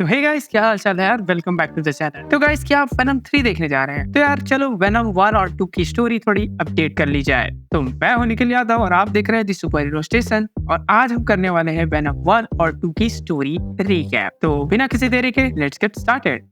तो hey guys, क्या हाल चाल है यार। Welcome back to the channel. तो गाइस, क्या आप वेनम 3 देखने जा रहे हैं? तो यार चलो वेनम 1 और 2 की स्टोरी थोड़ी अपडेट कर ली जाए। तो मैं हूं निखिल यादव और आप देख रहे हैं दी सुपर हीरो स्टेशन। और आज हम करने वाले हैं वेनम 1 और 2 की स्टोरी रिकैप। तो बिना किसी देरी के लेट्स गेट स्टार्टेड।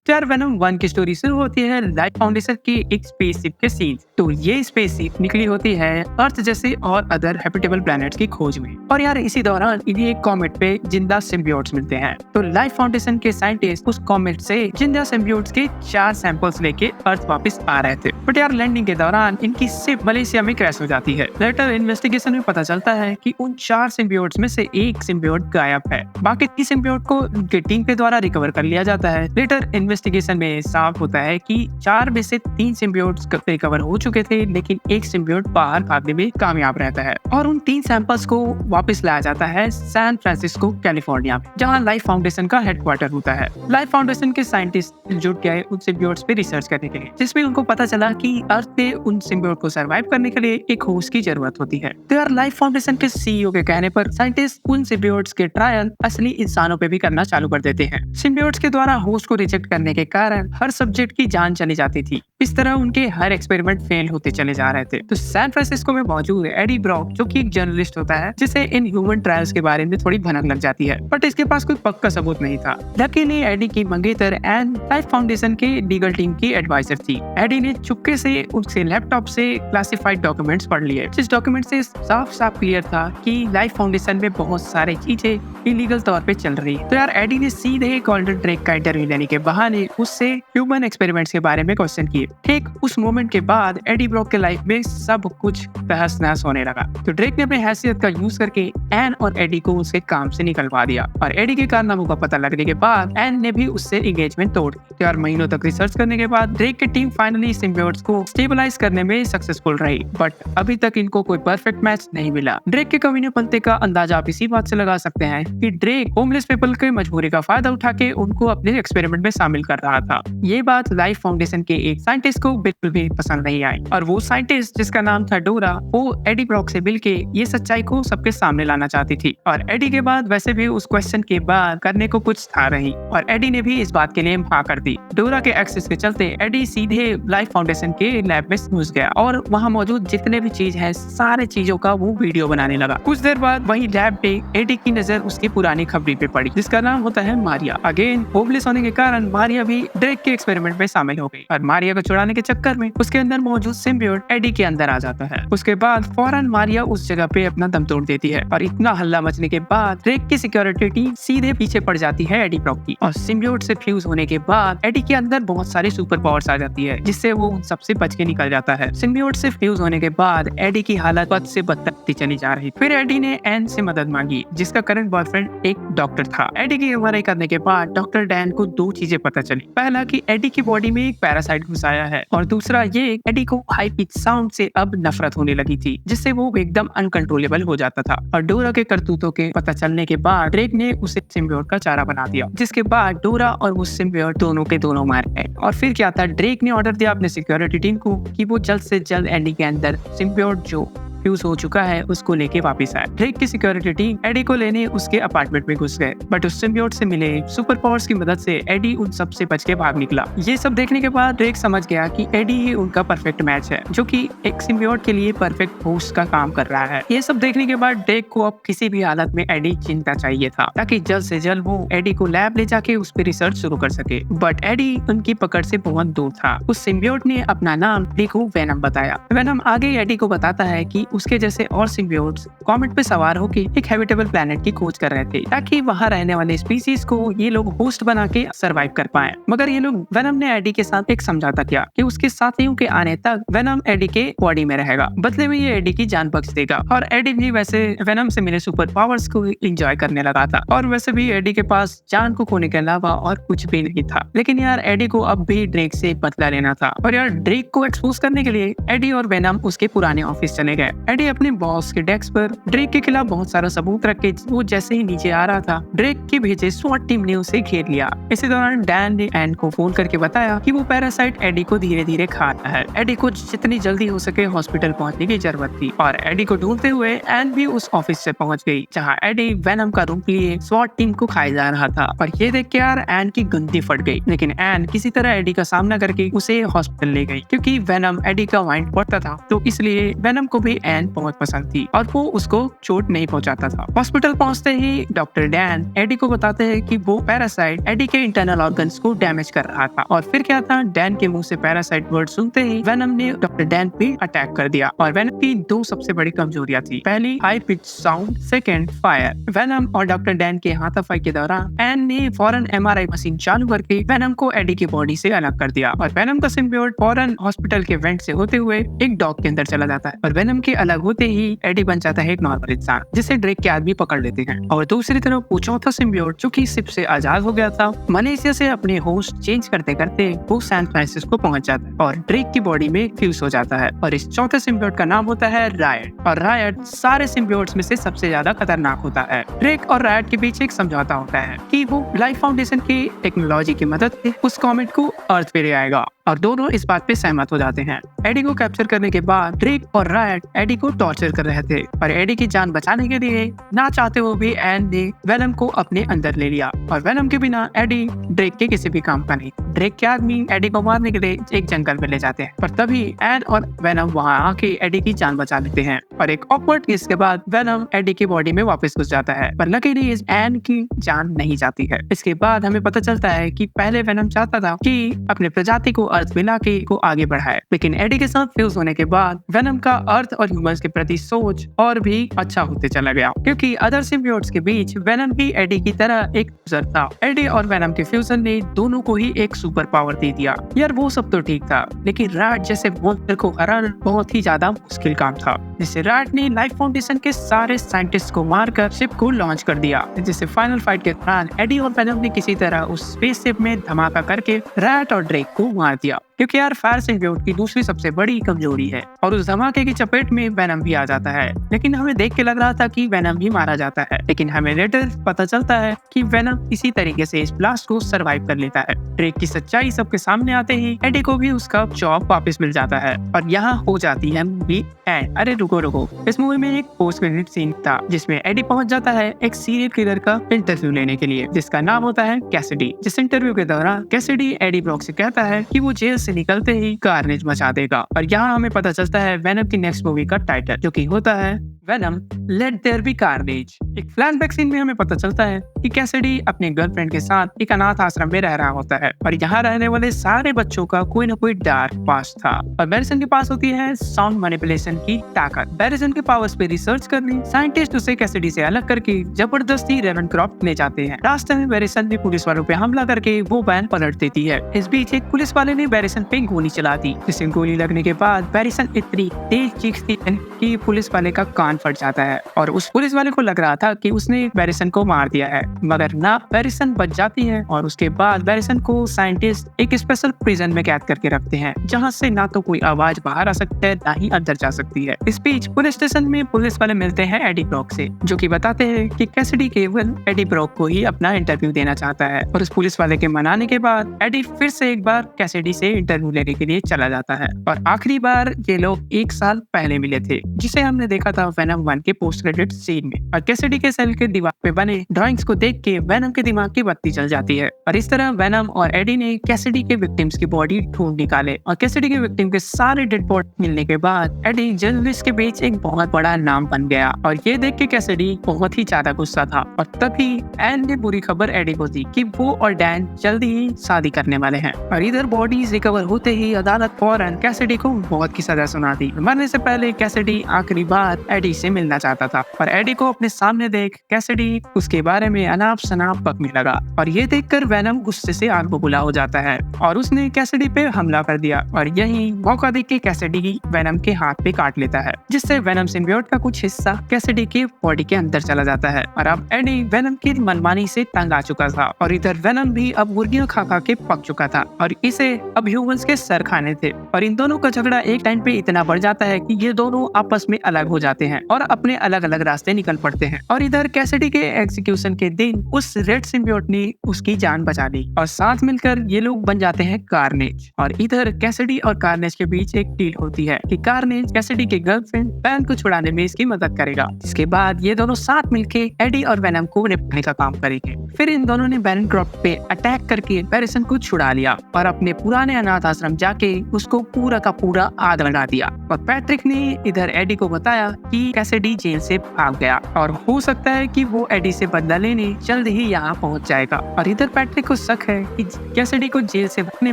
तो यार वेनम 1 की स्टोरी शुरू होती है लाइफ फाउंडेशन की एक स्पेसशिप के सीन। तो ये स्पेसशिप निकली होती है अर्थ जैसे और अदर हैबिटेबल प्लैनेट्स की खोज में। और यार इसी दौरान इन्हें एक कॉमेट पे जिंदा सिम्बियोट्स मिलते हैं। तो लाइफ फाउंडेशन के साइंटिस्ट उस कॉमेट से जिंदा सिम्बियोट्स के 4 सैंपल्स लेके अर्थ वापस आ रहे थे। बट यार लैंडिंग के दौरान इनकी शिप मलेशिया में क्रैश हो जाती है। लेटर इन्वेस्टिगेशन में पता चलता है कि उन 4 सिम्बियोट्स में से एक सिम्बियोट गायब है। बाकी 3 सिम्बियोट को उनके टीम के द्वारा रिकवर कर लिया जाता है। लेटर इन्वेस्टिगेशन में साफ होता है कि 4 में से 3 सिम्बियोट्स रिकवर हो चुके थे, लेकिन एक सिम्बियोट बाहर भागने में कामयाब रहता है। और उन 3 सैंपल्स को वापस लाया जाता है सैन फ्रांसिस्को कैलिफोर्निया में, जहां लाइफ फाउंडेशन का हेडक्वार्टर होता है। लाइफ फाउंडेशन के साइंटिस्ट जुट गए उन सिम्बियोट्स पे रिसर्च करने के लिए, जिसमें उनको पता चला कि अर्थ पे उन सिम्बियोट को सर्वाइव करने के लिए एक होस्ट की जरूरत होती है। तो यार लाइफ फाउंडेशन के सीईओ के कहने पर साइंटिस्ट उन सिम्बियोट्स के ट्रायल असली इंसानों पे भी करना चालू कर देते हैं। सिम्बियोट्स के द्वारा होस्ट को रिजेक्ट करने के कारण हर सब्जेक्ट की जान चली जाती थी। इस तरह उनके हर एक्सपेरिमेंट फेल होते चले जा रहे थे। तो सैन फ्रांसिस्को में मौजूद एडी ब्रॉक, जो कि एक जर्नलिस्ट होता है, जिसे इन ह्यूमन ट्रायल्स के बारे में थोड़ी भनक लग जाती है, बट इसके पास कोई पक्का सबूत नहीं था। लकीली एडी की मंगेतर एंड लाइफ फाउंडेशन के लीगल टीम की एडवाइजर थी। एडी ने चुपके से उसके लैपटॉप से क्लासिफाइड डॉक्यूमेंट्स पढ़ लिए, जिस डॉक्यूमेंट से साफ साफ क्लियर था कि लाइफ फाउंडेशन में बहुत सारी चीजें इलीगल तौर पे चल रही है। तो यार एडी ने सीधे गोल्डन ड्रेक का इंटरव्यू लेने के बहाने उससे ह्यूमन एक्सपेरिमेंट्स के बारे में क्वेश्चन किए। ठीक उस मोमेंट के बाद एडी ब्रॉक के लाइफ में सब कुछ तहस नहस होने लगा। तो ड्रेक ने अपनी हैसियत का यूज करके एन और एडी को उसके काम से निकलवा दिया। और एडी के कारनामों का पता लगने के बाद एन ने भी उससे एंगेजमेंट तोड़ दी। तो यार महीनों तक रिसर्च करने के बाद ड्रेक की टीम फाइनली सिम्बियोट्स को स्टेबलाइज करने में सक्सेसफुल रही, बट अभी तक इनको कोई परफेक्ट मैच नहीं मिला। ड्रेक के कमीनेपंते का अंदाजा आप इसी बात से लगा सकते हैं कि ड्रेक होमलेस पीपल के मजबूरी का फायदा उठा के उनको अपने एक्सपेरिमेंट में शामिल कर रहा था। ये बात लाइफ फाउंडेशन के एक साइंटिस्ट को बिल्कुल भी पसंद नहीं आई, और वो साइंटिस्ट जिसका नाम था डोरा, वो एडी ब्रॉक से मिलके ये सच्चाई को सबके सामने लाना चाहती थी। और एडी के बाद वैसे भी उस क्वेश्चन के बाद करने को कुछ था नहीं, और एडी ने भी इस बात के लिए हाँ कर दी। डोरा के एक्सेस के चलते एडी सीधे लाइफ फाउंडेशन के लैब में घुस गया और वहाँ मौजूद जितने भी चीज है सारे चीजों का वो वीडियो बनाने लगा। कुछ देर बाद वही लैब पे एडी की नजर उसकी पुरानी खबरी पे पड़ी, जिसका नाम होता है मारिया। अगेन होमलेस होने के कारण मारिया भी ड्रेक के एक्सपेरिमेंट में शामिल हो गई, और मारिया को छुड़ाने के चक्कर में उसके अंदर मौजूद सिम्बियोट एडी के अंदर आ जाता है। उसके बाद फौरन मारिया उस जगह पे अपना दम तोड़ देती है, और इतना हल्ला मचने के बाद ड्रेक की सिक्योरिटी टीम सीधे पीछे पड़ जाती है एडी ब्रॉक की। और सिम्बियोट से फ्यूज होने के बाद एडी के अंदर बहुत सारी सुपर पावर्स आ जाती है, जिससे वो उन सबसे बच के निकल जाता है। सिम्बियोट से फ्यूज होने के बाद एडी की हालत बद से बदतर चली जा रही। फिर एडी ने एन से मदद मांगी, जिसका करंट बॉयफ्रेंड एक डॉक्टर था। एडी की एमआरआई करने के बाद डॉक्टर डैन को 2 चीजें पता चली। पहला कि एडी की बॉडी में एक पैरासाइट घुस आया है, और दूसरा ये एडी को हाई पिच साउंड से अब नफरत होने लगी थी, जिससे वो एकदम अनकंट्रोलेबल हो जाता था। और डोरा के करतूतों के पता चलने के बाद ड्रेक ने उसे सिम्बियोट का चारा बना दिया, जिसके बाद डोरा और वो सिम्बियोट दोनों के दोनों मार गए। और फिर क्या था, ड्रेक ने ऑर्डर दिया अपने सिक्योरिटी टीम को कि वो जल्द से जल्द एडी के अंदर सिम्बियोट जो फ्यूज हो चुका है उसको लेके वापस आए। ड्रेक की सिक्योरिटी टीम एडी को लेने उसके अपार्टमेंट में घुस गए, बट उस सिम्बियोट से मिले सुपर पावर्स की मदद से एडी उन सब से बच के भाग निकला। ये सब देखने के बाद ड्रेक समझ गया कि एडी ही उनका परफेक्ट मैच है, जो कि एक सिम्बियोट के लिए परफेक्ट होस्ट का काम कर रहा है। ये सब देखने के बाद ड्रेक को अब किसी भी हालत में एडी चिंता चाहिए था, ताकि जल्द से जल्द वो एडी को लैब ले जाके उस पर रिसर्च शुरू कर सके। बट एडी उनकी पकड़ से बहुत दूर था। उस सिम्बियोट ने अपना नाम एडी को वेनम बताया। वेनम आगे एडी को बताता है कि उसके जैसे और सिम्बियोट्स कॉमेट पे सवार होकर एक हैबिटेबल प्लैनेट की खोज कर रहे थे, ताकि वहां रहने वाले स्पीसीज को ये लोग होस्ट बना के सर्वाइव कर पाए। मगर ये लोग वेनम ने एडी के साथ एक समझौता किया कि उसके साथियों के आने तक वेनम एडी के बॉडी में रहेगा, बदले में ये एडी की जान बख्श देगा। और एडी भी वैसे वेनम से मिले सुपर पावर्स को एंजॉय करने लगा था, और वैसे भी एडी के पास जान को खोने के अलावा और कुछ भी नहीं था। लेकिन यार एडी को अब भी ड्रेक से बदला लेना था, और यार ड्रेक को एक्सपोज करने के लिए एडी और वेनम उसके पुराने ऑफिस चले गए। एडी अपने बॉस के डेस्क पर ड्रेक के खिलाफ बहुत सारा सबूत रख के वो जैसे ही नीचे आ रहा था, ड्रेक की भेजे स्वॉट टीम ने उसे घेर लिया। इसी दौरान डैन ने एन को फोन करके बताया कि वो पैरासाइट एडी को धीरे धीरे खा रहा है। एडी को जितनी जल्दी हो सके हॉस्पिटल पहुंचने की जरूरत थी और एडी को ढूंढते हुए एन भी उस ऑफिस से पहुंच गई जहां एडी वेनम का रूप लिए स्वॉट टीम को खाए जा रहा था। और ये देख के यार एन की गंदी फट गई, लेकिन एन किसी तरह एडी का सामना करके उसे हॉस्पिटल ले गई क्योंकि वेनम एडी का माइंड पढ़ता था, तो इसलिए वेनम को भी एन बहुत पसंद थी और वो उसको चोट नहीं पहुंचाता था। हॉस्पिटल पहुंचते ही डॉक्टर डैन एडी को बताते हैं कि वो पैरासाइट एडी के इंटरनल ऑर्गन्स को डैमेज कर रहा था। और फिर क्या था, डैन के मुंह से पैरासाइट वर्ड सुनते ही वेनम ने डॉक्टर डैन पे अटैक कर दिया। और वेनम की दो सबसे बड़ी कमजोरियां थी, पहली high pitch sound, second fire. Venom और डॉक्टर डैन के हाथापाई के दौरान एन ने फौरन एमआरआई मशीन चालू करके वेनम को एडी की बॉडी से अलग कर दिया और वेनम का सिम्बियोट फौरन हॉस्पिटल के वेंट से होते हुए एक डॉग के अंदर चला जाता है। और वेनम के अलग होते ही एडी बन जाता है एक नॉर्मल इंसान जिसे ड्रेक के आदमी पकड़ लेते हैं। और दूसरी तरफ वो चौथा सिम्बियोट जो कि शिप से आजाद हो गया था, मलेशिया से अपने होस्ट चेंज करते करते वो सैन फ्रांसिस्को पहुंच जाता है और ड्रेक की बॉडी में फ्यूज हो जाता है। और इस चौथे सिम्बियोट का नाम होता है रायट। और रायट सारे सिम्बियोट्स में से सबसे ज्यादा खतरनाक होता है। ड्रेक और रायट के बीच एक समझौता होता है कि वो लाइफ फाउंडेशन की टेक्नोलॉजी की मदद से उस कॉमेट को अर्थ पे ले आएगा और दोनों इस बात पे सहमत हो जाते हैं। एडी को कैप्चर करने के बाद ड्रेक और रायट एडी को टॉर्चर कर रहे थे और एडी की जान बचाने के लिए ना चाहते हुए भी एन ने वेनम को अपने अंदर ले लिया। और वेनम के बिना एडी ड्रेक के किसी भी काम का नहीं। ड्रेक के आदमी एडी को मारने के लिए एक जंगल में ले जाते हैं, पर तभी एन और वेनम वहां आके एडी की जान बचा लेते हैं। और एक ऑकवर्ड केस के बाद वेनम एडी की बॉडी में वापस घुस जाता है, पर लकीली एन की जान नहीं जाती है। इसके बाद हमें पता चलता है कि पहले वेनम चाहता था कि अपने प्रजाति को अर्थ मिला के को आगे बढ़ाए, लेकिन एडी के साथ फ्यूज होने के बाद वेनम का अर्थ और ह्यूमंस के प्रति सोच और भी अच्छा होते चला गया क्योंकि अदर सिम्बियोट्स के बीच वेनम भी एडी की तरह एक यूजर था। एडी और वेनम के फ्यूजन ने दोनों को ही एक सुपर पावर दे दिया। यार वो सब तो ठीक था, लेकिन राट जैसे मॉन्स्टर को हराना बहुत ही ज्यादा मुश्किल काम था, जिससे राट ने लाइफ फाउंडेशन के सारे साइंटिस्ट को मारकर शिप को लॉन्च कर दिया। जिससे फाइनल फाइट के दौरान एडी और वेनम ने किसी तरह उस स्पेसशिप में धमाका करके राट और ड्रेक को मार दिया क्योंकि यार फायर सिम्बियोट की दूसरी सबसे बड़ी कमजोरी है। और उस धमाके की चपेट में वेनम भी आ जाता है, लेकिन हमें देख के लग रहा था कि वेनम भी मारा जाता है, लेकिन हमें लेटर पता चलता है कि वेनम इसी तरीके से इस ब्लास्ट को सरवाइव कर लेता है। ड्रेक की सच्चाई सबके सामने आते ही एडी को भी उसका जॉब वापस मिल जाता है और यहाँ हो जाती है मूवी एंड। अरे रुको, इस मूवी में एक पोस्ट क्रेडिट सीन था जिसमें एडी पहुंच जाता है एक सीरियल किलर का इंटरव्यू लेने के लिए जिसका नाम होता है कैसिडी। जिस इंटरव्यू के दौरान कैसिडी एडी ब्रॉक से कहता है कि वो जेल से निकलते ही कार्नेज मचा देगा। और यहाँ हमें पता चलता है वेनम की नेक्स्ट मूवी का टाइटल जो कि होता है Venom let there be carnage. एक फ्लैशबैक सीन में हमें पता चलता है कि कैसिडी अपने गर्लफ्रेंड के साथ एक अनाथ आश्रम में रह रहा होता है और यहाँ रहने वाले सारे बच्चों का कोई ना कोई डार्क पास्ट था। और बैरिसन के पास होती है साउंड मैनिपुलेशन की ताकत। बैरिसन के पावर्स पे रिसर्च करने साइंटिस्ट उसे कैसिडी से अलग करके जबरदस्ती रेवेनक्रॉफ्ट ले जाते हैं। रास्ते में बैरिसन ने पुलिस वालों पे हमला करके वो वैन पलट देती है। इस बीच एक पुलिस वाले ने बैरिसन पे गोली चला दी, जिससे गोली लगने के बाद बैरिसन इतनी तेज चीखती है कि पुलिस वाले का कान फट जाता है और उस पुलिस वाले को लग रहा था कि उसने बैरिसन को मार दिया है, मगर ना, बैरिसन बच जाती है। और उसके बाद बैरिसन को साइंटिस्ट एक स्पेशल प्रिजन में कैद करके रखते हैं जहाँ से ना तो कोई आवाज बाहर आ सकती है ना ही अंदर जा सकती है। इस बीच पुलिस स्टेशन में पुलिस वाले मिलते हैं एडी ब्रॉक से, जो कि बताते हैं कि कैसिडी केवल एडी ब्रॉक को ही अपना इंटरव्यू देना चाहता है। और उस पुलिस वाले के मनाने के बाद एडी फिर से एक बार कैसिडी से इंटरव्यू लेने के लिए चला जाता है। और आखिरी बार ये लोग 1 साल पहले मिले थे, जिसे हमने देखा था वेनम 1 के पोस्ट क्रेडिट सीन में। और कैसिडी के सेल के दीवार पे बने ड्राइंग्स को देख के वेनम के दिमाग की बत्ती जल जाती है। और इस तरह वेनम और एडी ने कैसिडी के विक्टिम्स की बॉडी ढूंढ निकाले और कैसिडी के विक्टिम के सारे डेड बॉडी मिलने के बाद एडी जर्नलिस्ट के बीच एक बहुत बड़ा नाम बन गया। और ये देख के कैसिडी बहुत ही ज्यादा गुस्सा था। और तभी एन ने बुरी खबर एडी को दी कि वो और डैन जल्दी ही शादी करने वाले हैं। और इधर बॉडीज रिकवर होते ही अदालत फौरन कैसिडी को मौत की सजा सुना दी। मरने से पहले कैसिडी आखिरी बार एडी से मिलना चाहता था और एडी को अपने सामने देख कैसिडी उसके बारे में अनाप शनाप बकने लगा। और ये देखकर वेनम गुस्से से आग बबूला हो जाता है और उसने कैसिडी पे हमला कर दिया। और यही मौका देख के कैसिडी वेनम के हाथ पे काट लेता है, जिससे वेनम सिम्बियोट का कुछ हिस्सा कैसिडी के बॉडी के अंदर चला जाता है। और अब एडी वेनम की मनमानी से तंग आ चुका था और इधर वेनम भी अब मुर्गियां खा खा के पक चुका था और इसे अब ह्यूमंस के सर खाने थे। और इन दोनों का झगड़ा एक टाइम पे इतना बढ़ जाता है कि ये दोनों आपस में अलग हो जाते हैं और अपने अलग अलग रास्ते निकल पड़ते हैं। और इधर कैसिडी के एग्जीक्यूशन के दिन उस रेड सिम्बियोट ने उसकी जान बचा ली और साथ मिलकर ये लोग बन जाते हैं कार्नेज। और इधर कैसिडी और कार्नेज के बीच एक डील होती है कि कार्नेज कैसिडी के गर्लफ्रेंड बैरन को छुड़ाने में इसकी मदद करेगा। इसके बाद ये दोनों साथ मिलके एडी और वेनम को निपटाने का काम करेंगे। फिर इन दोनों ने बैरन क्रॉफ्ट पे अटैक करके बैरिसन को छुड़ा लिया और अपने पुराने अनाथ आश्रम जाके उसको पूरा का पूरा आग लगा दिया। और पैट्रिक ने इधर एडी को बताया कि कैसिडी जेल से भाग गया और हो सकता है कि वो एडी से बदला लेने जल्द ही यहाँ पहुँच जाएगा। और इधर पैट्रिक को शक है कि कैसिडी को जेल से भागने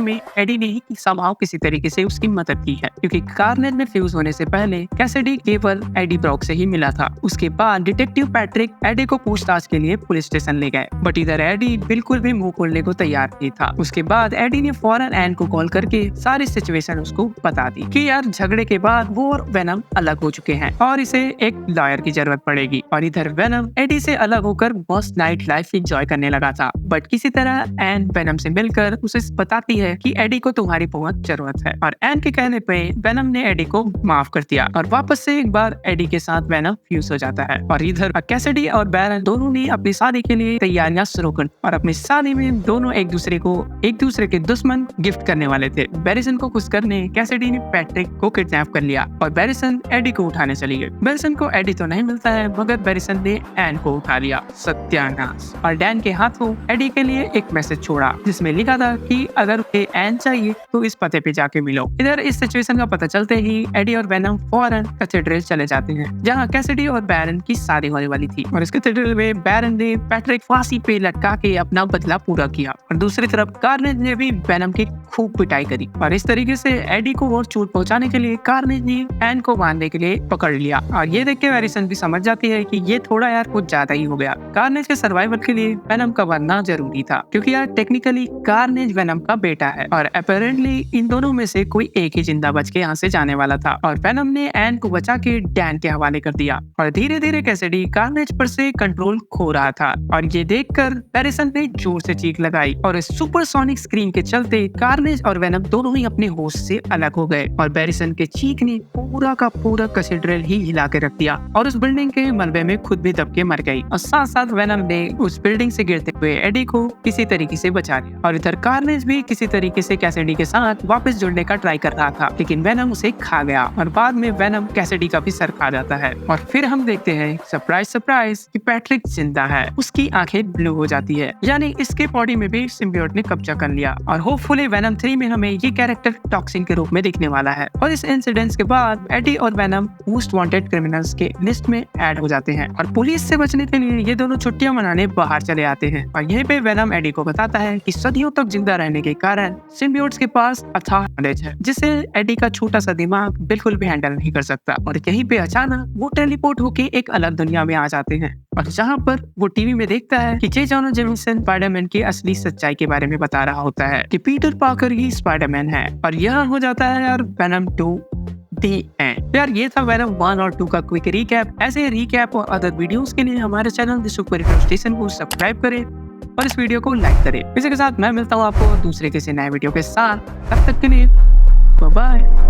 में एडी ने ही संभव किसी तरीके से उसकी मदद की है, क्योंकि कार्नेज में फ्यूज होने से पहले कैसिडी केवल एडी ब्रॉक से ही मिला था। उसके बाद डिटेक्टिव पैट्रिक एडी को पूछताछ के लिए पुलिस स्टेशन ले गए, बट इधर एडी बिल्कुल भी मुंह खोलने को तैयार नहीं था। उसके बाद एडी ने फौरन एन को कॉल करके सारी सिचुएशन उसको बता दी कि यार झगड़े के बाद वो और वेनम अलग हो चुके हैं और इसे एक लॉयर की जरूरत पड़ेगी। और इधर वेनम एडी से अलग होकर मस्त नाइट लाइफ एंजॉय करने लगा था, बट किसी तरह एन वेनम से मिलकर उसे बताती है कि एडी को तुम्हारी बहुत जरूरत है। और एन के कहने पे वेनम ने एडी को माफ कर दिया और वापस से एक बार एडी के साथ वेनम फ्यूज हो जाता है। और इधर कैसिडी और बैरन दोनों ने अपनी शादी के लिए तैयारियां शुरू कर और अपनी शादी में दोनों एक दूसरे के दुश्मन गिफ्ट करने वाले थे। बैरिसन को खुश करने कैसिडी ने पैट्रिक को किडनैप कर लिया और बैरिसन एडी को उठाने चली गई। बैरिसन को एडी तो नहीं मिलता है, मगर बैरिसन ने एन को उठा लिया। सत्यानाश। और डैन के हाथों एडी के लिए एक मैसेज छोड़ा जिसमें लिखा था कि अगर उसे एन चाहिए तो इस पते पे जाके मिलो। इधर इस सिचुएशन का पता चलते ही एडी और वेनम फौरन कैथेड्रल चले जाते हैं जहाँ कैसिडी और बैरन की शादी होने वाली थी। और इस कैथेड्रल में बैरन ने पैट्रिक फांसी पे लटका के अपना बदला पूरा किया और दूसरी तरफ कार्नेज ने भी वेनम की खूब पिटाई करी। और इस तरीके से एडी को और चोट पहुंचाने के लिए कार्नेज ने एन को मारने के लिए पकड़ लिया। और ये देख के बैरिसन भी समझ जाती है कि ये थोड़ा यार कुछ ज्यादा ही हो गया। कार्नेज के सर्वाइवल के लिए वेनम का मरना जरूरी था, क्योंकि यार टेक्निकली कार्नेज वेनम का बेटा है और अपेरेंटली इन दोनों में से कोई एक ही जिंदा बच के यहाँ से जाने वाला था। और वेनम ने एन को बचा के डैन के हवाले कर दिया और धीरे धीरे कैसिडी कार्नेज पर से कंट्रोल खो रहा था। और ये देखकर बैरिसन ने जोर से चीख लगाई और इस सुपरसोनिक स्क्रीम के चलते कार्नेज और वेनम दोनों ही अपने होश से अलग हो गए। और बैरिसन के चीख ने पूरा का पूरा कैथेड्रल ही हिला के रख दिया और उस बिल्डिंग के मलबे में खुद भी दब के मर गई। और साथ साथ वेनम ने उस बिल्डिंग से गिरते हुए एडी को किसी तरीके से बचा लिया। और इधर कार्नेज भी किसी तरीके से कैसिडी के साथ वापस जुड़ने का ट्राई कर रहा था, लेकिन वेनम उसे खा गया और बाद में वेनम कैसिडी का भी सर खा जाता है। और फिर हम देखते हैं सरप्राइज सरप्राइज कि पैट्रिक जिंदा है, उसकी आंखें ब्लू हो जाती है, यानी इसके बॉडी में भी सिम्बियोट ने कब्जा कर लिया। और होपफुली वेनम 3 में हमें ये कैरेक्टर टॉक्सिन के रूप में दिखने वाला है। और इस इंसिडेंट के बाद एडी और वेनम मोस्ट वांटेड क्रिमिनल्स के लिस्ट में ऐड हो जाते हैं और पुलिस से बचने के लिए ये दोनों छुट्टियां मनाने बाहर चले आते हैं। और यहीं पे वेनम एडी को बताता है कि सदियों तक जिंदा रहने के कारण सिम्बियोट्स के पास अथाह नॉलेज है जिसे एडी का छोटा सा दिमाग बिल्कुल भी हैंडल नहीं कर सकता। और यहीं पे अचानक वो टेलीपोर्ट होके एक अलग दुनिया में आ जाते हैं और जहाँ पर वो टीवी में देखता है कि जे जॉनर जेमिसन स्पाइडरमैन की असली सच्चाई के बारे में बता रहा होता है कि पीटर पार्कर ही स्पाइडरमैन है। और यह हो जाता है यार वेनम 2 दी एंड। यार ये था वेनम 1 और 2 का क्विक रिकैप। ऐसे रिकैप और अदर वीडियोस के लिए हमारे channel the super hero station को सब्सक्राइब करें और इस वीडियो को लाइक करें। इसी के साथ मैं मिलता हूँ आपको दूसरे किसी नए वीडियो के साथ। तब तक के लिए बाय बाय।